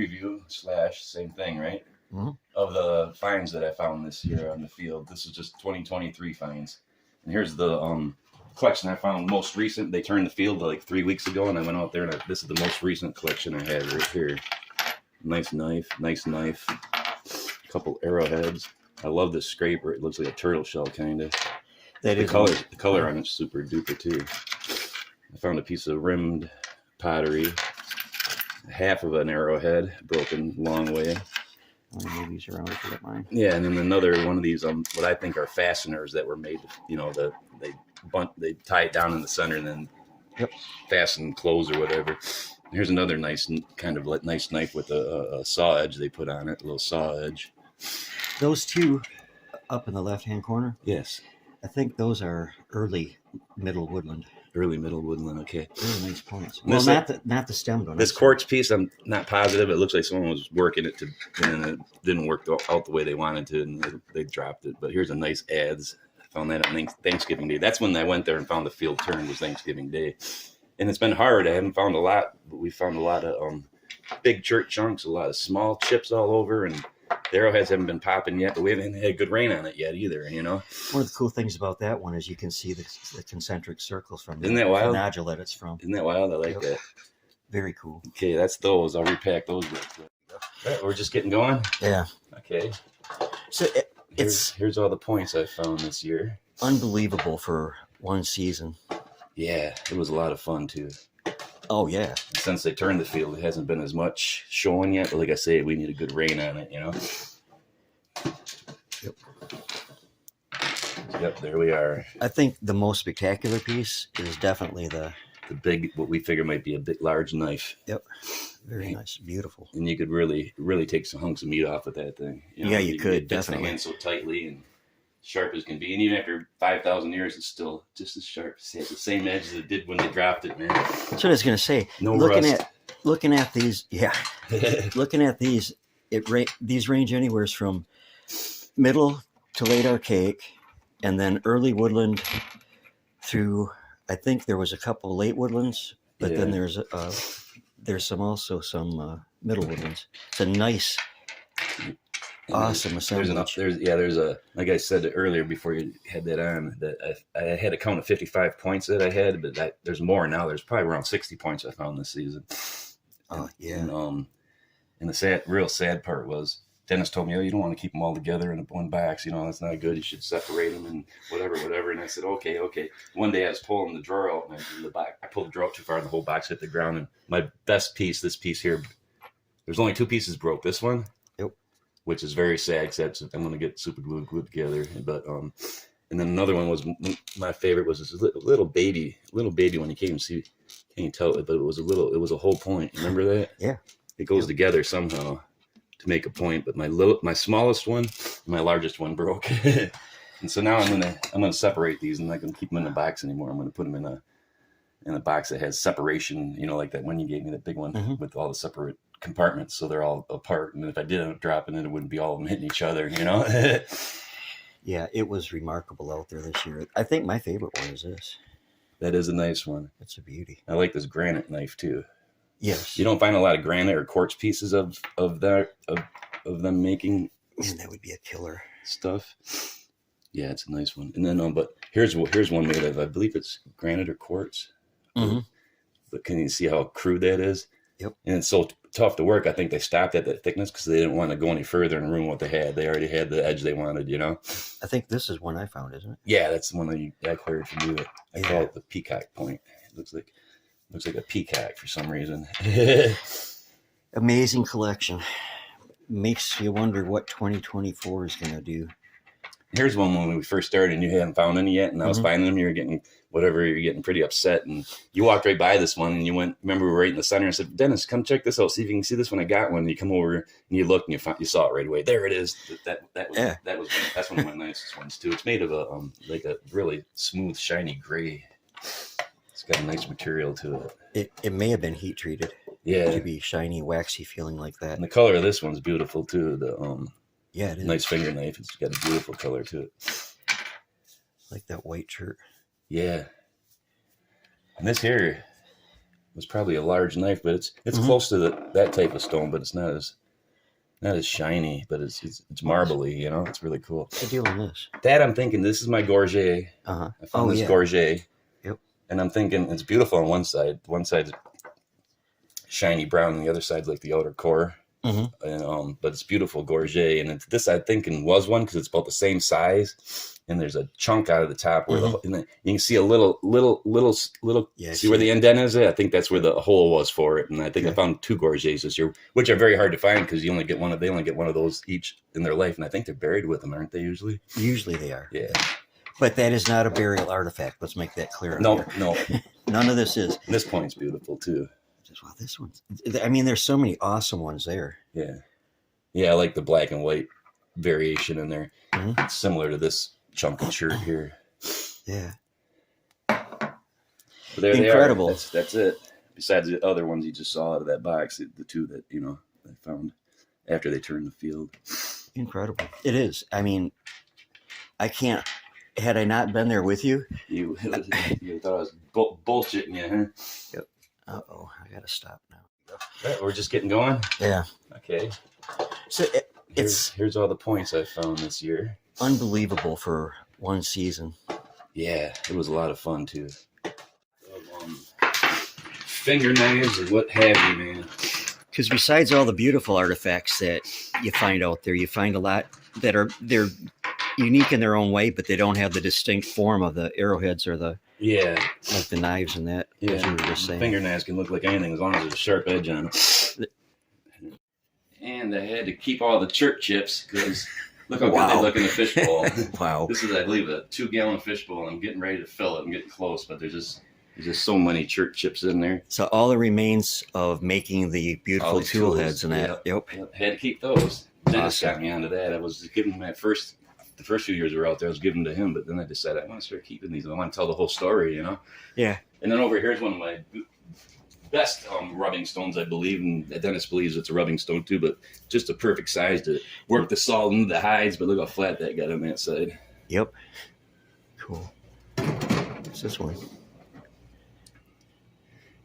review / same thing, right? Mm-hmm. Of the finds that I found this year on the field. This is just 2023 finds. And here's the collection I found most recent. They turned the field like 3 weeks ago, and I went out there, and this is the most recent collection I had right here. Nice knife. A couple arrowheads. I love this scraper. It looks like a turtle shell, kind of. The color on it's super duper too. I found a piece of rimmed pottery, half of an arrowhead, broken long way. Maybe these around if you don't mind. Yeah, and then another one of these, what I think are fasteners that were made, they tie it down in the center and then fasten clothes or whatever. Here's another nice nice knife with a saw edge they put on it, a little saw edge. Those two up in the left-hand corner? Yes. I think those are early middle woodland. Early middle woodland, okay. Really nice points. Well, not the stemmed one. This quartz piece, I'm not positive. It looks like someone was working it and it didn't work out the way they wanted to, and they dropped it. But here's a nice adze. I found that on Thanksgiving Day. That's when I went there and found the field turn, was Thanksgiving Day. And it's been hard. I haven't found a lot, but we found a lot of big chert chunks, a lot of small chips all over, and the arrowheads haven't been popping yet, but we haven't had good rain on it yet either, you know? One of the cool things about that one is you can see the concentric circles from Isn't that wild? the nodule that it's from. Isn't that wild? I like that. Very cool. Okay, that's those. I'll repack those real quick. Right, we're just getting going? Yeah. Okay. So here's all the points I found this year. Unbelievable for one season. Yeah, it was a lot of fun too. Oh, yeah. Since they turned the field, it hasn't been as much showing yet. But like I say, we need a good rain on it, you know? Yep, there we are. I think the most spectacular piece is definitely the big, what we figure might be a big, large knife. Yep. Very nice. Beautiful. And you could really, really take some hunks of meat off with that thing. You know, yeah, you could, definitely. It fits the hand so tightly and sharp as can be. And even after 5,000 years, it's still just as sharp. It has the same edge as it did when they dropped it, man. That's what I was going to say. No rust. Looking at these, yeah. Looking at these, these range anywhere from middle to late archaic, and then early woodland through, I think there was a couple late woodlands, but then there's some middle woodlands. It's a nice, awesome assemblage. There's a, like I said earlier before you had that on, that I had a count of 55 points that I had, but there's more now. There's probably around 60 points I found this season. Oh, yeah. And the real sad part was, Dennis told me, you don't want to keep them all together in one box. That's not good. You should separate them and whatever. And I said, okay. One day I was pulling the drawer out, and I pulled the drawer out too far, and the whole box hit the ground. And my best piece, this piece here, there's only 2 pieces broke. This one, which is very sad, because I'm going to get super glued together. But and then another one was, my favorite was this little baby one. You can't even see, can't tell it, but it was a whole point. Remember that? Yeah. It goes together somehow to make a point. But my smallest one, my largest one broke. And so now I'm gonna separate these. I'm not gonna keep them in a box anymore. I'm gonna put them in a box that has separation. Like that one you gave me, that big one with all the separate compartments, so they're all apart. And if I did end up dropping it, it wouldn't be all of them hitting each other. Yeah, it was remarkable out there this year. I think my favorite one is this. That is a nice one. It's a beauty. I like this granite knife too. Yes. You don't find a lot of granite or quartz pieces of them making. Man, that would be a killer stuff. Yeah, it's a nice one. And then, but here's one made of, I believe it's granite or quartz. Mm-hmm. But can you see how crude that is? Yep. And it's so tough to work. I think they stopped at that thickness because they didn't want to go any further and ruin what they had. They already had the edge they wanted, I think this is one I found, isn't it? Yeah, that's the one that I acquired from you. I call it the peacock point. It looks like a peacock for some reason. Amazing collection. Makes you wonder what 2024 is going to do. Here's one when we first started and you hadn't found any yet, and I was finding them. You're getting pretty upset, and you walked right by this one and you went. Remember, we were right in the center. And I said, "Dennis, come check this out. See if you can see this one. I got one." And you come over and you looked and you saw it right away. There it is. That's one of my nicest ones too. It's made of a really smooth, shiny gray. It's got a nice material to it. It may have been heat treated. Yeah, to be shiny, waxy feeling like that. And the color of this one's beautiful too. Yeah, it is. Nice finger knife. It's got a beautiful color to it. Like that white shirt. Yeah. And this here, was probably a large knife, but it's Mhm. close to that type of stone, but it's not as shiny, but it's marbly. You know, it's really cool. What's the deal on this? That I'm thinking this is my gorget. Uh-huh. I found this yeah. gorget. Yep. And I'm thinking it's beautiful on one side. One side's shiny brown, and the other side's like the outer core. Mhm. And, but it's beautiful gorget, and it's this I'm thinking was one because it's about the same size. And there's a chunk out of the top where you can see a little. Yeah, see where the indent is? I think that's where the hole was for it. And I think I found 2 gorgets this year, which are very hard to find because they only get one of those each in their life. And I think they're buried with them, aren't they? Usually. Usually they are. Yeah. But that is not a burial artifact. Let's make that clear. No. None of this is. And this point's beautiful too. Well, this one's. I mean, there's so many awesome ones there. Yeah. Yeah, I like the black and white variation in there. Mhm. It's similar to this chunky shirt here. Yeah. But there Incredible. they are. That's it. Besides the other ones you just saw out of that box, the 2 that I found after they turned the field. Incredible. It is. I mean, I can't. Had I not been there with you, You thought I was bullshitting you, huh? Yep. Uh-oh, I gotta stop now. Right, we're just getting going. Yeah. Okay. So Here's all the points I found this year. Unbelievable for one season. Yeah, it was a lot of fun too. Finger knives and what have you, man. Because besides all the beautiful artifacts that you find out there, you find a lot that they're unique in their own way, but they don't have the distinct form of the arrowheads or the like the knives and that. Yeah, as you were just saying. Finger knives can look like anything as long as there's a sharp edge on them. And I had to keep all the church chips because look how good they look in the fishbowl. Wow. This is, I believe, a 2-gallon fishbowl. I'm getting ready to fill it. I'm getting close, but there's just so many church chips in there. So all the remains of making the beautiful tool tools, heads and that. Yep. Had to keep those. Dennis Awesome. got me onto that. I was giving them the first few years we were out there, I was giving them to him, but then I decided I want to start keeping these. I want to tell the whole story, Yeah. And then over here's one of my best rubbing stones, I believe, and Dennis believes it's a rubbing stone too, but just a perfect size to work the salt into the hides, but look how flat that got on that side. Yep. Cool. What's this one?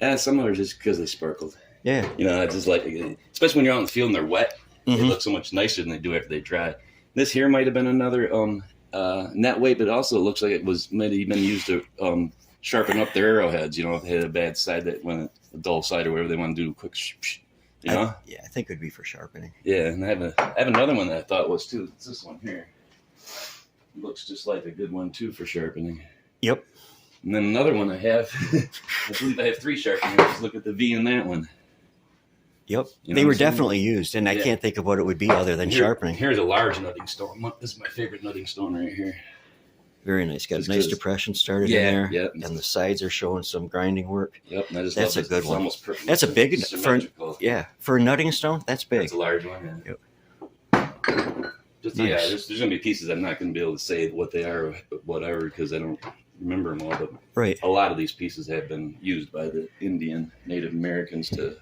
Some of them are just because they sparkled. Yeah. It's just like, especially when you're out in the field and they're wet, they Mhm. look so much nicer than they do after they dry. This here might have been another net weight, but also it looks like it might have been used to sharpen up their arrowheads. If they had a bad side that went a dull side or whatever they want to do, quick, I think it would be for sharpening. Yeah, and I have another one that I thought was too. It's this one here. It looks just like a good one too for sharpening. Yep. And then another one I have. I believe I have 3 sharpeners. Look at the V in that one. Yep. You know They what were I'm saying? definitely used, and I can't think of what it would be other than sharpening. Here's a large nutting stone. This is my favorite nutting stone right here. Very nice. Got a Just nice 'cause- depression started in Yeah, there. yeah. And the sides are showing some grinding work. Yep, and I just That's love a good it's one. Almost perfect. That's a big symmetrical. for a nutting stone, that's big. That's a large one. Yeah. Yep. Just Nice. there's gonna be pieces I'm not gonna be able to say what they are or whatever because I don't remember them all. But Right. a lot of these pieces have been used by the Indian Native Americans to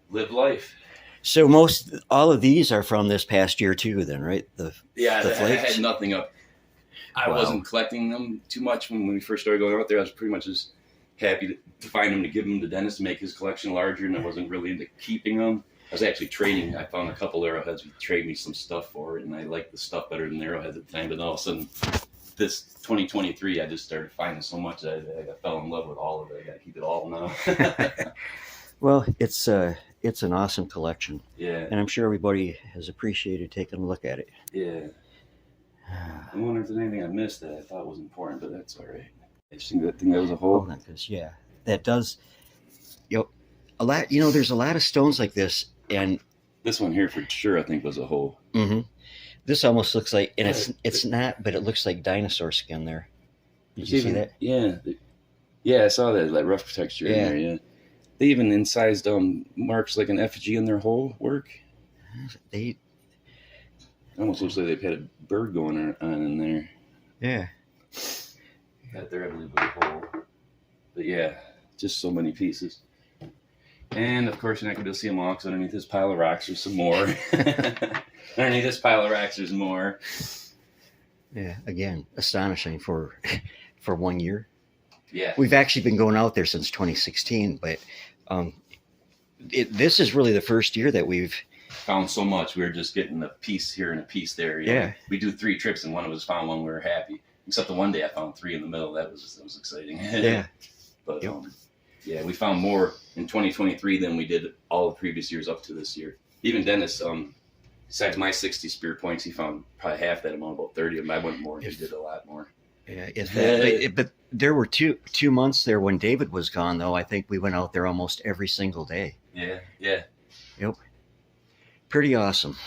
live life. So all of these are from this past year too, then, right? The I flakes? had nothing up. I Wow. wasn't collecting them too much when we first started going out there. I was pretty much just happy to find them, to give them to Dennis to make his collection larger, and I wasn't really into keeping them. I was actually trading. I found a couple arrowheads. Would trade me some stuff for it, and I liked the stuff better than the arrowheads at the time. But all of a sudden, this 2023, I just started finding so much that I fell in love with all of it. I got to keep it all now. Well, it's an awesome collection, Yeah, and I'm sure everybody has appreciated taking a look at it. yeah. I wonder if there's anything I missed that I thought was important, but that's all right. I just think that was a whole. Hold on, 'cause, that does. A lot. There's a lot of stones like this, and This one here for sure, I think, was a whole. this almost looks like, and it's not, but it looks like dinosaur skin there. Did you see that? Yeah, yeah, I saw that rough texture in there. Yeah, they even incised marks like an effigy in their whole work. They, It almost looks like they've had a bird going on in there. yeah. That there, I believe, was a hole. But yeah, just so many pieces. And of course, you're not going to be able to see them all because underneath this pile of rocks, there's some more. Underneath this pile of rocks, there's more. Yeah, again, astonishing for 1 year. Yeah. We've actually been going out there since 2016, but This is really the first year that we've found so much. We were just getting a piece here and a piece there. You know? Yeah. We do 3 trips and one of us found one. We were happy. Except the one day I found 3 in the middle. That was exciting. Yeah. But Yep. yeah, we found more in 2023 than we did all the previous years up to this year. Even Dennis, besides my 60 spear points, he found probably half that amount, about 30 of them. I went more. He did a lot more. Yeah, but there were two months there when David was gone, though. I think we went out there almost every single day. Yeah, yeah. Yep. Pretty awesome.